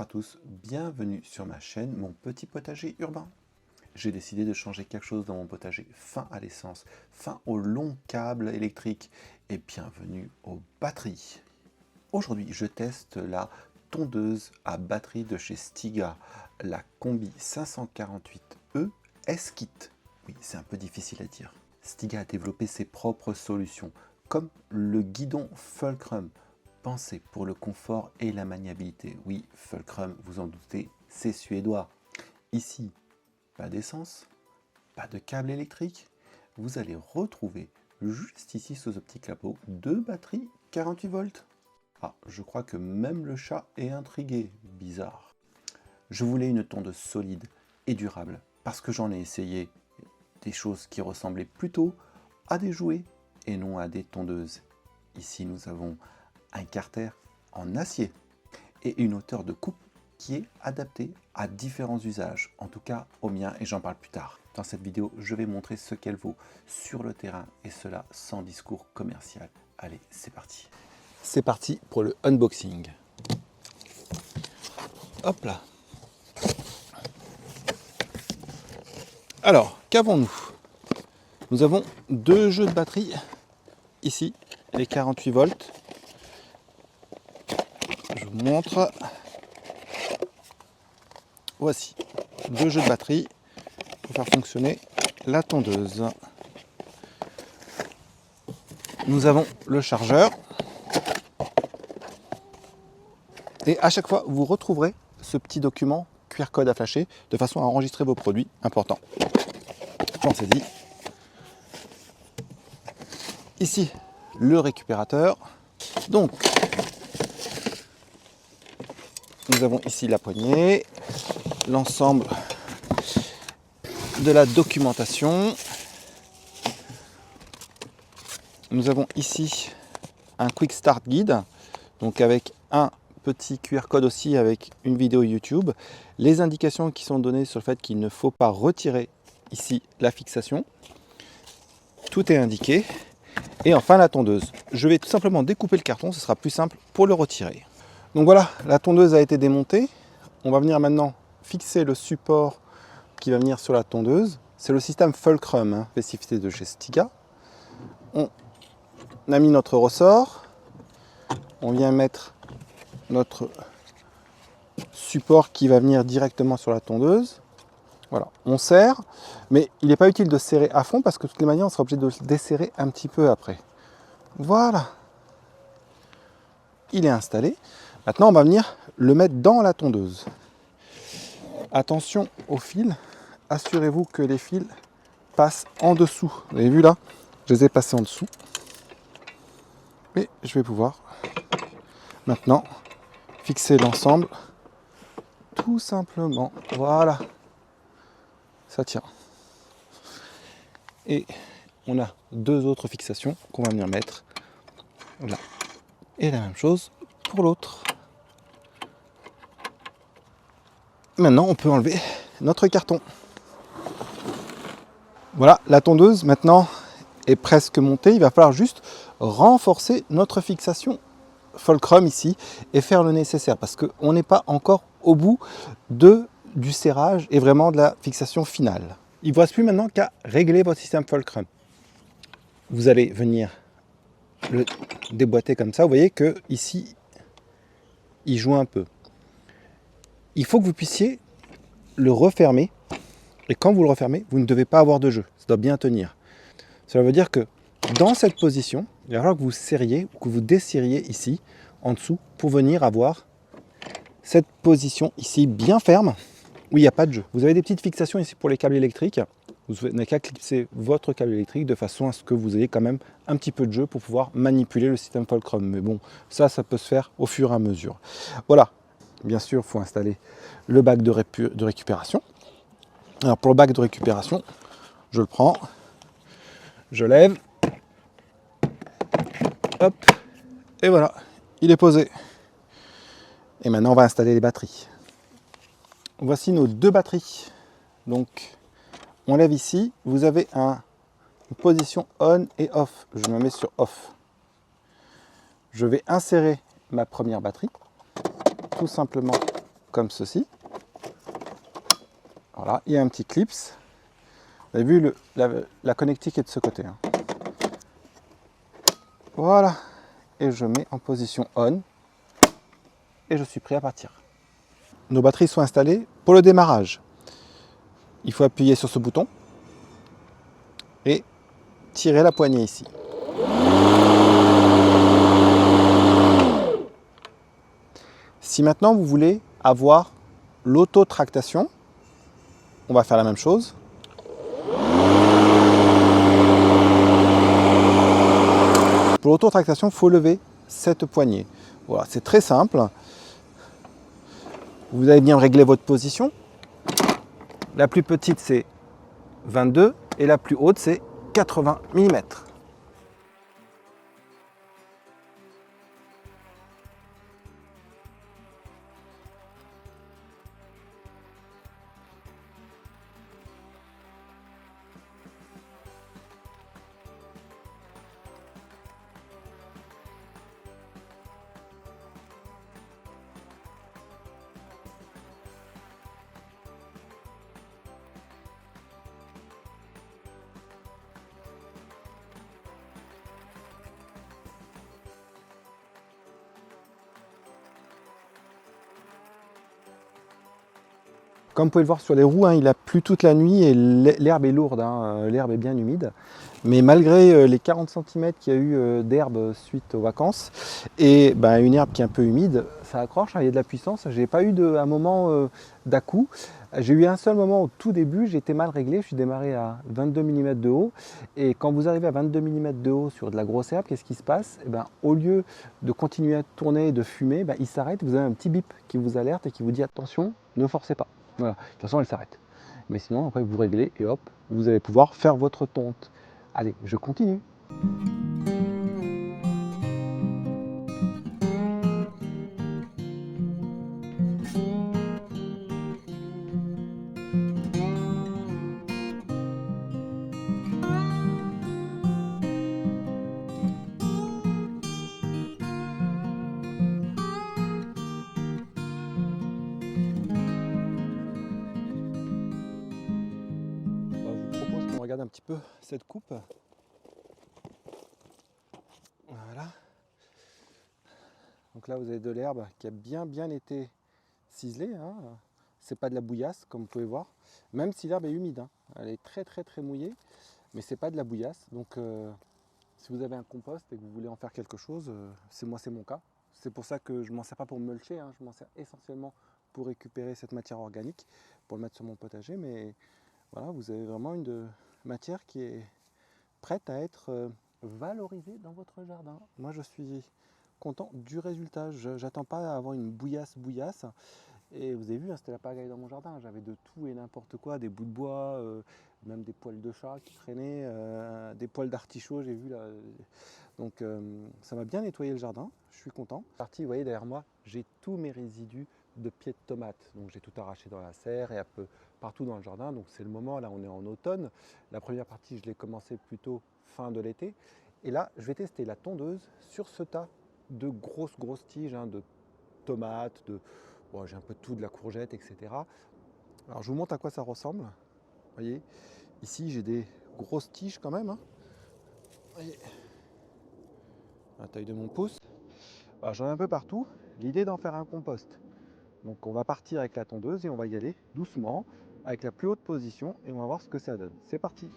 tous, bienvenue sur ma chaîne Mon Petit Potager Urbain. J'ai décidé de changer quelque chose dans mon potager, fin à l'essence, fin aux longs câbles électriques et bienvenue aux batteries. Aujourd'hui, je teste la tondeuse à batterie de chez Stiga, la Combi 548E S-Kit. Oui, c'est un peu difficile à dire. Stiga a développé ses propres solutions, comme le guidon Fulcrum, pensé pour le confort et la maniabilité. Oui, Fulcrum, vous en doutez, c'est suédois. Ici, pas d'essence, pas de câble électrique. Vous allez retrouver juste ici sous ce petit capot deux batteries 48 volts. Ah, je crois que même le chat est intrigué. Bizarre. Je voulais une tondeuse solide et durable parce que j'en ai essayé des choses qui ressemblaient plutôt à des jouets et non à des tondeuses. Ici, nous avons un carter en acier et une hauteur de coupe qui est adaptée à différents usages, en tout cas au mien, et j'en parle plus tard. Dans cette vidéo, je vais montrer ce qu'elle vaut sur le terrain et cela sans discours commercial. Allez, c'est parti. C'est parti pour le unboxing. Hop là. Alors, qu'avons-nous? Nous avons deux jeux de batterie ici, les 48 volts. Je vous montre. Voici, deux jeux de batterie pour faire fonctionner la tondeuse. Nous avons le chargeur. Et à chaque fois, vous retrouverez ce petit document QR code à flasher de façon à enregistrer vos produits importants. Pensez-y. Ici, le récupérateur. Donc, nous avons ici la poignée, l'ensemble de la documentation. Nous avons ici un Quick Start Guide, donc avec un petit QR code aussi avec une vidéo YouTube. Les indications qui sont données sur le fait qu'il ne faut pas retirer ici la fixation. Tout est indiqué. Et enfin la tondeuse. Je vais tout simplement découper le carton, ce sera plus simple pour le retirer. Donc voilà, la tondeuse a été démontée. On va venir maintenant fixer le support qui va venir sur la tondeuse. C'est le système Fulcrum, spécificité de chez Stiga. On a mis notre ressort. On vient mettre notre support qui va venir directement sur la tondeuse. Voilà, on serre, mais il n'est pas utile de serrer à fond parce que de toutes les manières, on sera obligé de le desserrer un petit peu après. Voilà, il est installé. Maintenant, on va venir le mettre dans la tondeuse. Attention aux fils, assurez-vous que les fils passent en dessous. Vous avez vu là, je les ai passés en dessous. Et je vais pouvoir maintenant fixer l'ensemble tout simplement. Voilà. Ça tient. Et on a deux autres fixations qu'on va venir mettre là. Et la même chose pour l'autre. Maintenant, on peut enlever notre carton. Voilà, la tondeuse maintenant est presque montée. Il va falloir juste renforcer notre fixation Fulcrum ici et faire le nécessaire parce qu'on n'est pas encore au bout du serrage et vraiment de la fixation finale. Il ne vous reste plus maintenant qu'à régler votre système Fulcrum. Vous allez venir le déboîter comme ça. Vous voyez que ici, il joue un peu. Il faut que vous puissiez le refermer. Et quand vous le refermez, vous ne devez pas avoir de jeu. Ça doit bien tenir. Cela veut dire que dans cette position, il va falloir que vous serriez ou que vous desserriez ici, en dessous, pour venir avoir cette position ici bien ferme, où il n'y a pas de jeu. Vous avez des petites fixations ici pour les câbles électriques. Vous n'avez qu'à clipser votre câble électrique de façon à ce que vous ayez quand même un petit peu de jeu pour pouvoir manipuler le système Fulcrum. Mais bon, ça peut se faire au fur et à mesure. Voilà. Bien sûr, il faut installer le bac de récupération. Alors pour le bac de récupération, je le prends, je lève, hop, et voilà, il est posé. Et maintenant, on va installer les batteries. Voici nos deux batteries. Donc, on lève ici. Vous avez une position on et off. Je me mets sur off. Je vais insérer ma première batterie, tout simplement comme ceci. Voilà, il y a un petit clips. Vous avez vu, la connectique est de ce côté. Hein. Voilà, et je mets en position on, et je suis prêt à partir. Nos batteries sont installées. Pour le démarrage, il faut appuyer sur ce bouton et tirer la poignée ici. Si maintenant vous voulez avoir l'auto-tractation, on va faire la même chose. Pour l'auto-tractation, il faut lever cette poignée. Voilà, c'est très simple. Vous allez bien régler votre position. La plus petite, c'est 22 et la plus haute, c'est 80 mm. Comme vous pouvez le voir sur les roues, hein, il a plu toute la nuit et l'herbe est lourde, hein, l'herbe est bien humide. Mais malgré les 40 cm qu'il y a eu d'herbe suite aux vacances et une herbe qui est un peu humide, ça accroche, hein, il y a de la puissance. J'ai pas eu un moment d'à-coup. J'ai eu un seul moment au tout début, j'ai été mal réglé, je suis démarré à 22 mm de haut. Et quand vous arrivez à 22 mm de haut sur de la grosse herbe, qu'est-ce qui se passe? Au lieu de continuer à tourner et de fumer, il s'arrête, vous avez un petit bip qui vous alerte et qui vous dit attention, ne forcez pas. Voilà. De toute façon, elle s'arrête. Mais sinon, après, vous réglez et hop, vous allez pouvoir faire votre tonte. Allez, je continue. Je vous propose qu'on regarde un petit peu cette coupe. Voilà. Donc là, vous avez de l'herbe qui a bien été ciselée. Hein. C'est pas de la bouillasse, comme vous pouvez voir. Même si l'herbe est humide. Hein. Elle est très mouillée, mais c'est pas de la bouillasse. Donc, si vous avez un compost et que vous voulez en faire quelque chose, c'est mon cas. C'est pour ça que je ne m'en sers pas pour mulcher. Hein. Je m'en sers essentiellement pour récupérer cette matière organique, pour le mettre sur mon potager. Mais voilà, vous avez vraiment une matière qui est prête à être valorisée dans votre jardin. Moi, je suis content du résultat. Je n'attends pas à avoir une bouillasse. Et vous avez vu, hein, c'était la pagaille dans mon jardin. J'avais de tout et n'importe quoi, des bouts de bois, même des poils de chat qui traînaient, des poils d'artichaut, j'ai vu là. Donc ça m'a bien nettoyé le jardin, je suis content. Parti, vous voyez derrière moi, j'ai tous mes résidus de pieds de tomates. Donc j'ai tout arraché dans la serre et un peu partout dans le jardin. Donc c'est le moment, là on est en automne. La première partie, je l'ai commencé plutôt fin de l'été. Et là, je vais tester la tondeuse sur ce tas de grosses tiges, hein, de tomates, bon, j'ai un peu de tout, de la courgette, etc. Alors je vous montre à quoi ça ressemble. Vous voyez, ici j'ai des grosses tiges quand même. Hein. Vous voyez, à la taille de mon pouce. Alors j'en ai un peu partout. L'idée d'en faire un compost. Donc on va partir avec la tondeuse et on va y aller doucement, avec la plus haute position, et on va voir ce que ça donne. C'est parti!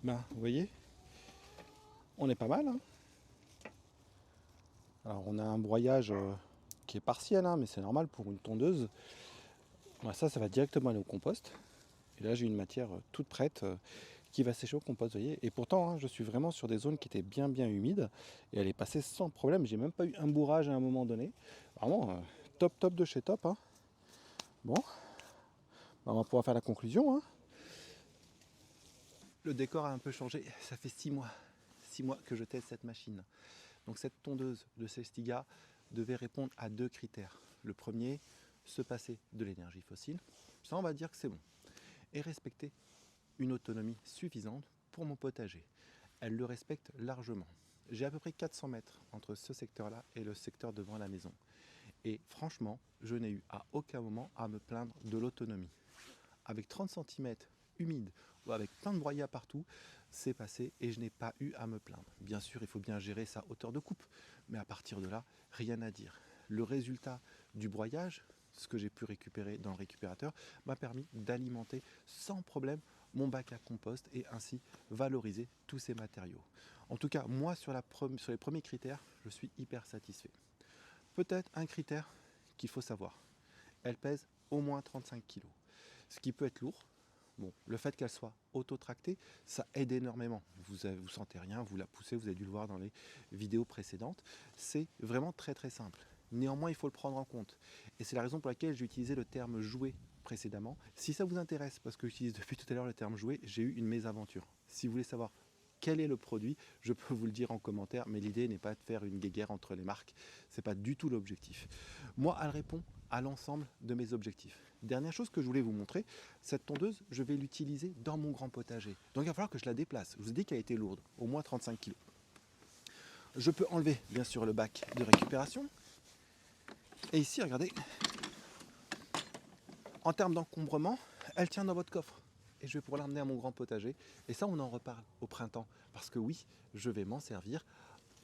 Vous voyez, on est pas mal, hein. Alors on a un broyage qui est partiel, hein, mais c'est normal pour une tondeuse. Ça va directement aller au compost. Et là j'ai une matière toute prête qui va sécher au compost, vous voyez. Et pourtant, hein, je suis vraiment sur des zones qui étaient bien humides. Et elle est passée sans problème. J'ai même pas eu un bourrage à un moment donné. Vraiment top de chez top, hein. Bon, on va pouvoir faire la conclusion, hein. Le décor a un peu changé. Ça fait 6 mois. 6 mois que je teste cette machine. Donc cette tondeuse de Cestiga devait répondre à 2 critères. Le premier, se passer de l'énergie fossile. Ça, on va dire que c'est bon. Et respecter une autonomie suffisante pour mon potager. Elle le respecte largement. J'ai à peu près 400 mètres entre ce secteur-là et le secteur devant la maison. Et franchement, je n'ai eu à aucun moment à me plaindre de l'autonomie. Avec 30 cm humide ou avec plein de broyats partout, c'est passé et je n'ai pas eu à me plaindre. Bien sûr, il faut bien gérer sa hauteur de coupe, mais à partir de là, rien à dire. Le résultat du broyage, ce que j'ai pu récupérer dans le récupérateur, m'a permis d'alimenter sans problème mon bac à compost et ainsi valoriser tous ces matériaux. En tout cas, moi, sur les premiers critères, je suis hyper satisfait. Peut-être un critère qu'il faut savoir. Elle pèse au moins 35 kg, ce qui peut être lourd. Bon, le fait qu'elle soit auto-tractée, ça aide énormément. Vous sentez rien, vous la poussez, vous avez dû le voir dans les vidéos précédentes. C'est vraiment très simple. Néanmoins, il faut le prendre en compte. Et c'est la raison pour laquelle j'ai utilisé le terme jouet précédemment. Si ça vous intéresse, parce que j'utilise depuis tout à l'heure le terme jouet, j'ai eu une mésaventure. Si vous voulez savoir quel est le produit, je peux vous le dire en commentaire, mais l'idée n'est pas de faire une guéguerre entre les marques. Ce n'est pas du tout l'objectif. Moi, elle répond à l'ensemble de mes objectifs. Dernière chose que je voulais vous montrer, cette tondeuse, je vais l'utiliser dans mon grand potager. Donc il va falloir que je la déplace. Je vous ai dit qu'elle était lourde, au moins 35 kg. Je peux enlever bien sûr le bac de récupération. Et ici, regardez, en termes d'encombrement, elle tient dans votre coffre. Et je vais pouvoir l'emmener à mon grand potager. Et ça, on en reparle au printemps. Parce que oui, je vais m'en servir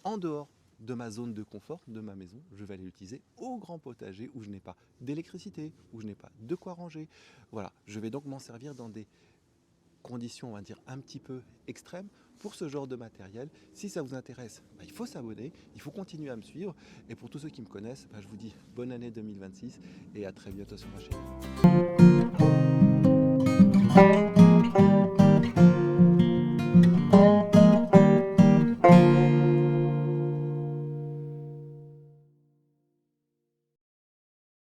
en dehors de ma zone de confort, de ma maison. Je vais aller l'utiliser au grand potager où je n'ai pas d'électricité, où je n'ai pas de quoi ranger. Voilà, je vais donc m'en servir dans des conditions, on va dire, un petit peu extrêmes pour ce genre de matériel. Si ça vous intéresse, il faut s'abonner, il faut continuer à me suivre. Et pour tous ceux qui me connaissent, je vous dis bonne année 2026 et à très bientôt sur ma chaîne.